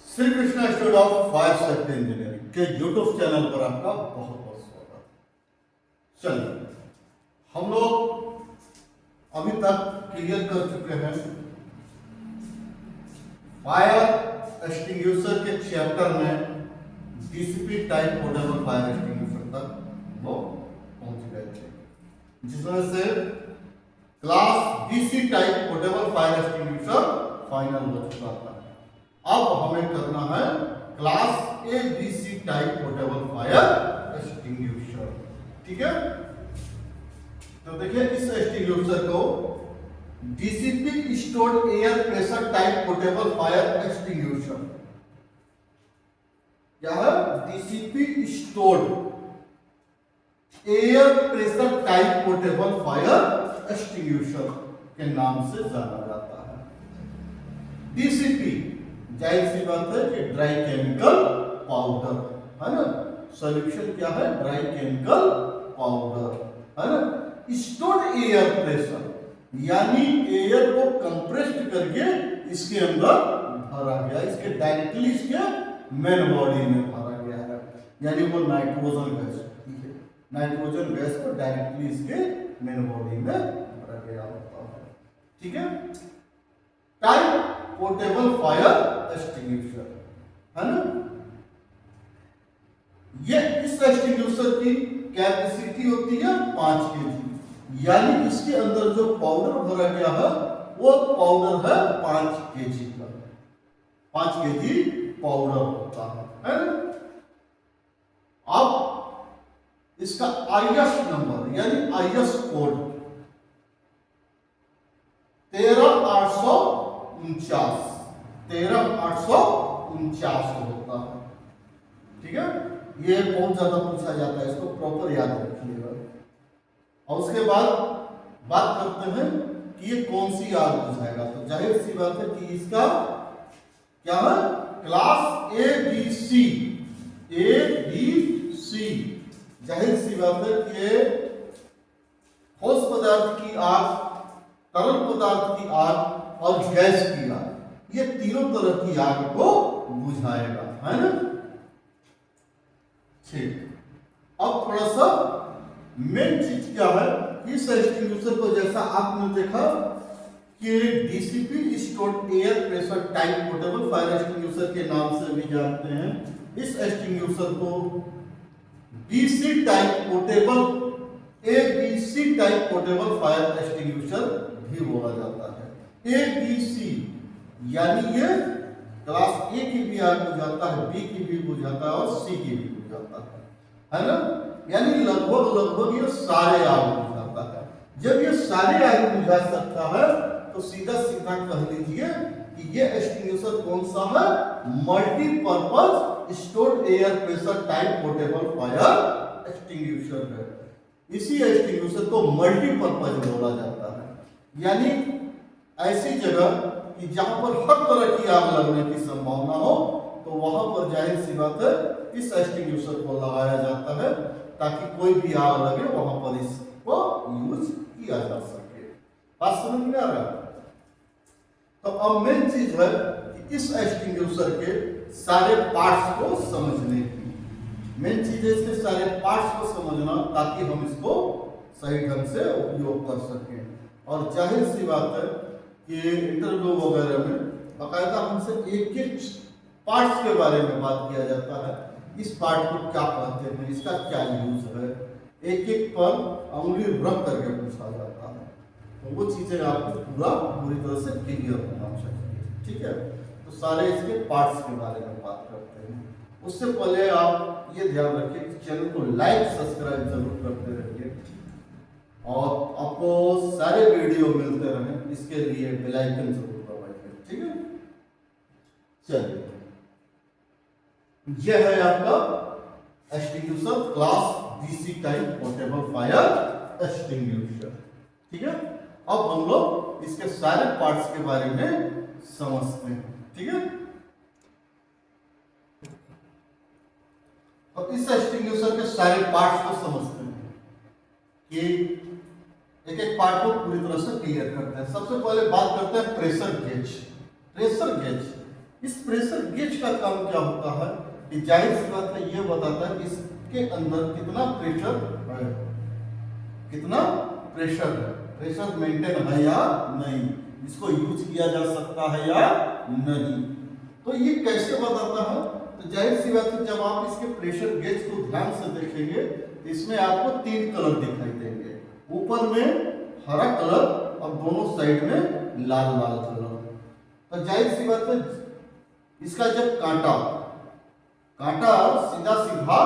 Shri Krishna institute of fire safety engineering के YouTube channel पर आपका बहुत बहुत स्वागत। चलिए, हम लोग अभी तक क्लियर कर चुके हैं फायर एक्सटिंग्विशर के चैप्टर में DCP type portable fire extinguisher तक वो पहुंच गए थे, जिसमें से class DC type portable fire extinguisher final हो चुका था। अब हमें करना है क्लास ए DC type portable fire extinguisher. ठीक है, तो देखिए इस एक्सटिंग्विशर को DCP stored air pressure type portable fire extinguisher क्या है? DCP stored air pressure type portable fire extinguisher के नाम से जाना जाता है। डीसीपी जाहिर सी बात है कि ड्राई केमिकल पाउडर है ना, सॉल्यूशन क्या है? ड्राई केमिकल पाउडर है ना। स्टोर्ड एयर प्रेशर यानी एयर को कंप्रेस्ड करके इसके अंदर भरा गया, इसके डायरेक्टली इसके मेन बॉडी में भरा गया है, यानी वो नाइट्रोजन गैस होती है। नाइट्रोजन गैस को डायरेक्टली इसके मेन बॉडी में भरा गया होता है। ठीक है, टाइप पोर्टेबल फायर एक्सटिंग्विशर है ना। ये इस एक्सटिंग्विशर की कैपेसिटी होती है 5 केजी, यानी इसके अंदर जो पाउडर भरा गया है वो पाउडर है 5 केजी का। 5 केजी पाउडर होता है ना। अब इसका आईएस नंबर यानी आईएस कोड 13849 होता है। ठीक है, ये बहुत ज्यादा पूछा जाता है, इसको प्रॉपर याद रखिएगा। और उसके बाद बात करते हैं कि ये कौन सी आग बुझाएगा। तो जाहिर सी बात है कि इसका क्या है? Class A B C. जाहिर सी बात है कि ये ठोस पदार्थ की आग, तरल पदार्थ की आग और गैस की आग, ये तीनों तरह की आग को बुझाएगा, है ना। ठीक, अब थोड़ा सा मेन चीज क्या है इस एक्सटिंग्विशर को, जैसा आपने देखा कि DCP stored air pressure type portable fire extinguisher के नाम से भी जानते हैं। इस एक्सटिंग्विशर को DC type portable ABC type portable fire extinguisher भी बोला जाता है। एबीसी यानी ये क्लास ए की भी आग बुझाता है, बी की भी बुझाता है और सी की भी बुझाता है ना। यानी लगभग ये सारे आग बुझाता है। जब ये सारे आग बुझा सकता है तो सीधा सीधा कह लीजिए कि ये एक्सटिंग्विशर कौन सा है? Multipurpose stored air pressure type portable fire extinguisher है। इसी एक्सटिंग्विशर को मल्टीपर्पज बोला जाता है, यानी ऐसी जगह कि जहां पर हर तरह की आग लगने की संभावना हो तो वहां पर जाहिर सी बात है इस एक्सटिंग्विशर को लगाया जाता है, ताकि कोई भी आग लगे वहां पर इसको यूज किया जा सके। बात समझ में आ रहा है? तो अब मेन चीज है कि इस एक्सटिंग्विशर के सारे पार्ट्स को समझने की। मेन चीज है इसके सारे पार्ट्स को समझना, ताकि हम इसको सही ढंग से उपयोग कर सकें। और जाहिर सी बात है कि इंटरव्यू वगैरह में बाकायदा हमसे एक एक पार्ट्स के बारे में बात किया जाता है। इस पार्ट को क्या कहते हैं, इसका क्या यूज है, एक एक पर उंगली रख करके पूछा जाता है। तो वो चीजें आपको पूरी तरह से क्लियर होना चाहिए। ठीक है, तो सारे इसके पार्ट्स के बारे में बात करते हैं। उससे पहले आप ये ध्यान रखिए कि चैनल को लाइक सब्सक्राइब जरूर करते रहिए और आपको सारे वीडियो मिलते रहें, इसके लिए बेल आइकन जरूर दबाइए। ठीक है, चलिए, यह है आपका extinguisher class DC type portable fire extinguisher. ठीक है, अब हम लोग इसके सारे पार्ट्स के बारे में समझते हैं। ठीक है, अब इस एक्सटिंग्विशर के सारे पार्ट्स को समझते हैं कि एक एक पार्ट को पूरी तरह से क्लियर करते हैं। सबसे पहले बात करते हैं प्रेशर गेज। प्रेशर गेज इस प्रेशर गेज का काम क्या होता है कि जाहिर सी बात है ये बताता है कि इसके अंदर कितना प्रेशर है, कितना प्रेशर है, प्रेशर मेंटेन है या नहीं, इसको यूज किया जा सकता है या नहीं। तो ये कैसे बताता है? तो जाहिर सी बात है जब आप इसके प्रेशर गेज को ध्यान से देखेंगे तो इसमें आपको 3 कलर दिखाई देंगे, ऊपर में हरा कलर और दोनों साइड में लाल लाल कलर। तो जाहिर सी बात है इसका जब कांटा सीधा सीधा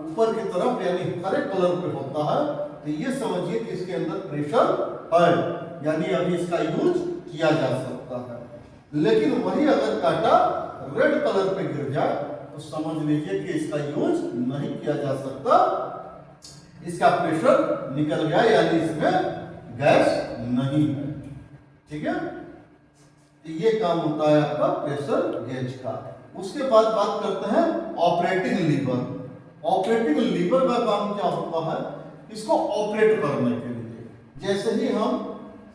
ऊपर की तरफ यानी हरे कलर पे होता है तो ये समझिए कि इसके अंदर प्रेशर है, यानी अभी इसका यूज किया जा सकता है। लेकिन वही अगर कांटा रेड कलर पे गिर जाए तो समझ लीजिए कि इसका यूज नहीं किया जा सकता, इसका प्रेशर निकल गया यानी इसमें गैस नहीं है। ठीक है, ये काम होता है आपका प्रेशर गेज का। उसके बाद बात करते हैं ऑपरेटिंग लीवर। ऑपरेटिंग लीवर का काम क्या होता है? इसको ऑपरेट करने के लिए जैसे ही हम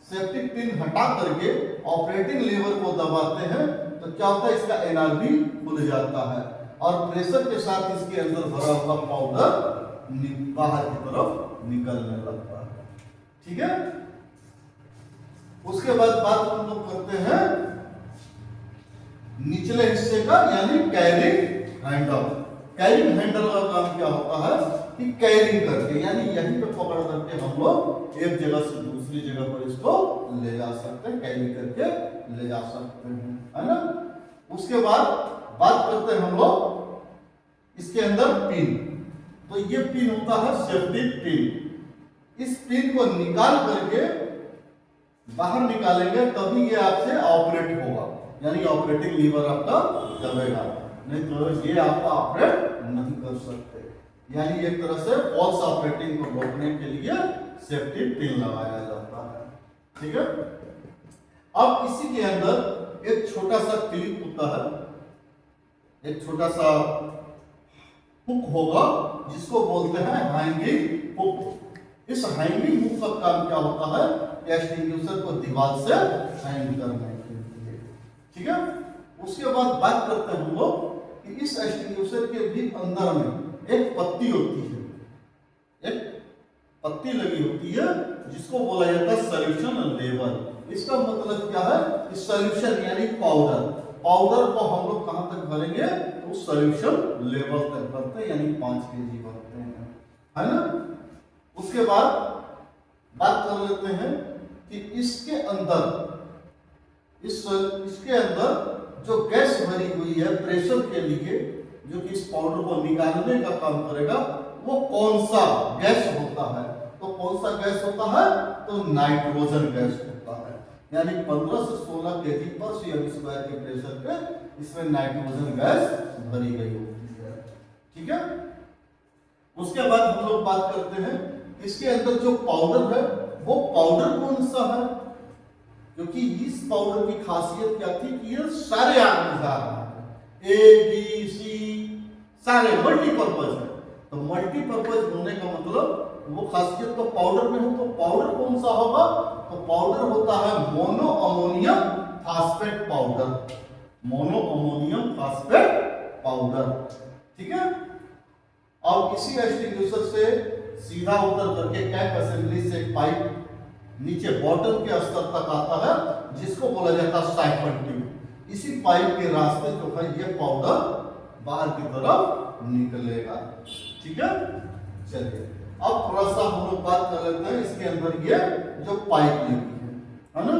सेफ्टी पिन हटा करके ऑपरेटिंग लीवर को दबाते हैं तो क्या होता है, इसका एनआरबी खुल जाता है और प्रेशर के साथ इसके अंदर भरा हुआ पाउडर बाहर की तरफ निकलने लगता है। ठीक है, उसके बाद बात हम लोग करते हैं निचले हिस्से का यानी कैरिंग हैंडल। कैरिंग हैंडल का काम क्या होता है कि कैरिंग करके यानी यहीं पे पकड़ करके हम लोग एक जगह से दूसरी जगह पर इसको ले जा सकते हैं, कैरी करके ले जा सकते हैं, है ना। उसके बाद बात करते हैं हम लोग इसके अंदर पिन। तो ये पिन होता है सेफ्टी पिन। इस पिन को निकाल करके बाहर निकालेंगे तभी ये आपसे ऑपरेट होगा, यानी ऑपरेटिंग लीवर आपका दबेगा, नहीं तो ये आपका ऑपरेट नहीं कर सकते। यानी एक तरह से फॉल्स ऑपरेटिंग को रोकने के लिए सेफ्टी पिन लगाया जाता है। ठीक है, अब इसी के अंदर एक छोटा सा क्लिप होता है, एक छोटा सा हुक होगा जिसको बोलते हैं हैंगिंग हुक। इस हैंगिंग हुक का काम क्या होता है? एक्सटिंग्विशर को दीवार से हैंग करने के लिए। ठीक है, उसके बाद बात करते हैं हम लोग कि इस एक्सटिंग्विशर के भी अंदर में एक पत्ती होती है, एक पत्ती लगी होती है जिसको बोला जाता है सॉल्यूशन लेवल। इसका मतलब क्या है? इस सॉल्यूशन यानी पाउडर को हम लोग कहां तक भरेंगे? तो सॉल्यूशन लेवल तक भरते हैं, यानी 5 kg भरते हैं, है ना। उसके बाद बात कर लेते हैं कि इसके अंदर जो गैस भरी हुई है प्रेशर के लिए, जो कि इस पाउडर को निकालने का काम करेगा, वो कौन सा गैस होता है? तो कौन सा गैस होता है? तो नाइट्रोजन गैस होता है। यानी 15 से 16 kg पर cm स्क्वायर के प्रेशर पे इसमें नाइट्रोजन गैस भरी गई होती है। ठीक है, उसके बाद हम लोग बात करते हैं इसके अंदर जो पाउडर है वो पाउडर कौन सा है, क्योंकि इस पाउडर की खासियत क्या थी कि ये सारे आग बुझा रहा है, ए बी सी सारे मल्टीपर्पज है। तो मल्टीपर्पज होने का मतलब वो खासियत तो पाउडर में हो, तो पाउडर कौन सा होगा? तो पाउडर होता है mono ammonium phosphate powder, mono ammonium phosphate powder. ठीक है, और इसी एक्सटिंग्विशर से सीधा उतर करके कैप असेंबली से पाइप नीचे बॉटम के स्तर तक आता है जिसको बोला जाता है साइफन ट्यूब। इसी पाइप के रास्ते जो है ये पाउडर बाहर की तरफ निकलेगा। ठीक है, चलिए अब थोड़ा सा हम लोग बात कर लेते हैं इसके अंदर ये जो पाइप लगी है ना,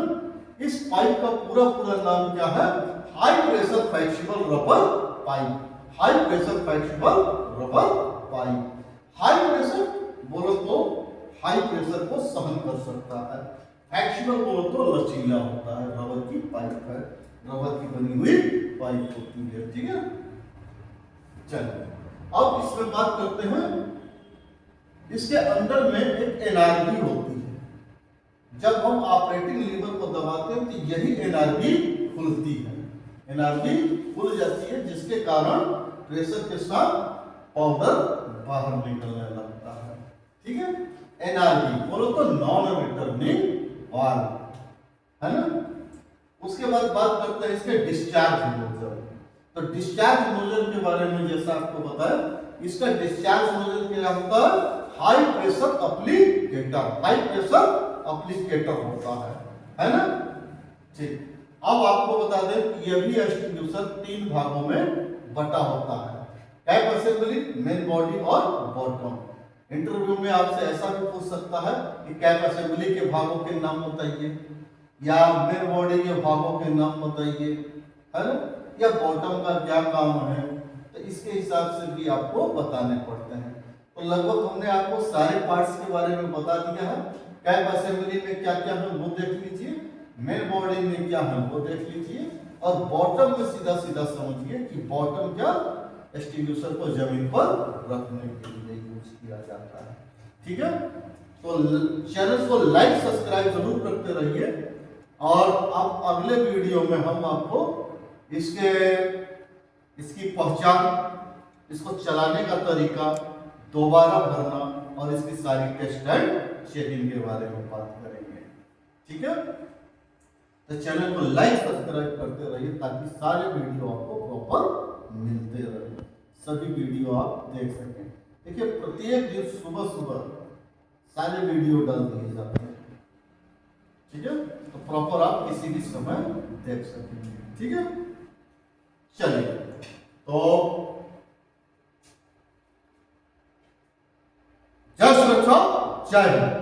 इस पाइप का पूरा नाम क्या है? High pressure flexible rubber pipe. High pressure flexible rubber pipe. High pressure बोलो तो हाई प्रेशर को सहन कर सकता है, फ्लेक्सिबल बोलो तो लचीला होता है। रबर की पाइप है, रबर की बनी हुई पाइप होती है। ठीक है, चलिए अब इसमें बात करते हैं इसके अंदर में एक एनआरबी होती है। जब हम ऑपरेटिंग लीवर को दबाते हैं तो यही एनआरबी खुलती है, एनआरबी खुल जाती है जिसके कारण प्रेशर के साथ पाउडर बाहर निकलने लगता है। ठीक है, एनआरबी बोलो तो नॉन रिटर्निंग वाल्व, है ना। उसके बाद बात करते हैं इसके डिस्चार्ज नोजल। तो डिस्चार्ज नोजल के बारे में जैसा आपको बताया, इसका डिस्चार्ज नोजल क्या होता है, high pressure applicator, high pressure applicator होता है ना। ठीक, अब आपको बता दें कि यह भी एक्सटिंग्विशर 3 भागों में बटा होता है, कैप असेंबली, मेन बॉडी और बॉटम। इंटरव्यू में आपसे ऐसा भी पूछ सकता है कि कैप असेंबली के भागों के नाम बताइए, या मेन बॉडी के भागों के नाम बताइए, है ना, या बॉटम का क्या काम है, तो इसके हिसाब से भी आपको बताने पड़ते हैं। तो लगभग हमने आपको सारे पार्ट्स के बारे में बता दिया है। कैप असेंबली में क्या क्या है वो देख लीजिए, मेन बॉडी में क्या है वो देख लीजिए, और बॉटम में सीधा सीधा समझिए कि बॉटम क्या एक्सटिंग्विशर को जमीन पर रखने के लिए यूज किया जाता है। ठीक है, तो चैनल को लाइक सब्सक्राइब जरूर करते रहिए, और अब अगले वीडियो में हम आपको इसकी पहचान, इसको चलाने का तरीका, दोबारा भरना और इसकी सारी टेस्ट एंड चेकिंग के बारे में बात करेंगे। ठीक है, तो चैनल को लाइक सब्सक्राइब करते रहिए ताकि सारे वीडियो आपको प्रॉपर मिलते रहे, सभी वीडियो आप देख सकें। देखिए, प्रत्येक दिन सुबह सुबह सारे वीडियो डाल दिए जाते हैं। ठीक है, तो प्रॉपर आप किसी भी समय देख सकेंगे। ठीक है, चलिए, तो जय सुरक्षा, जय हिंद।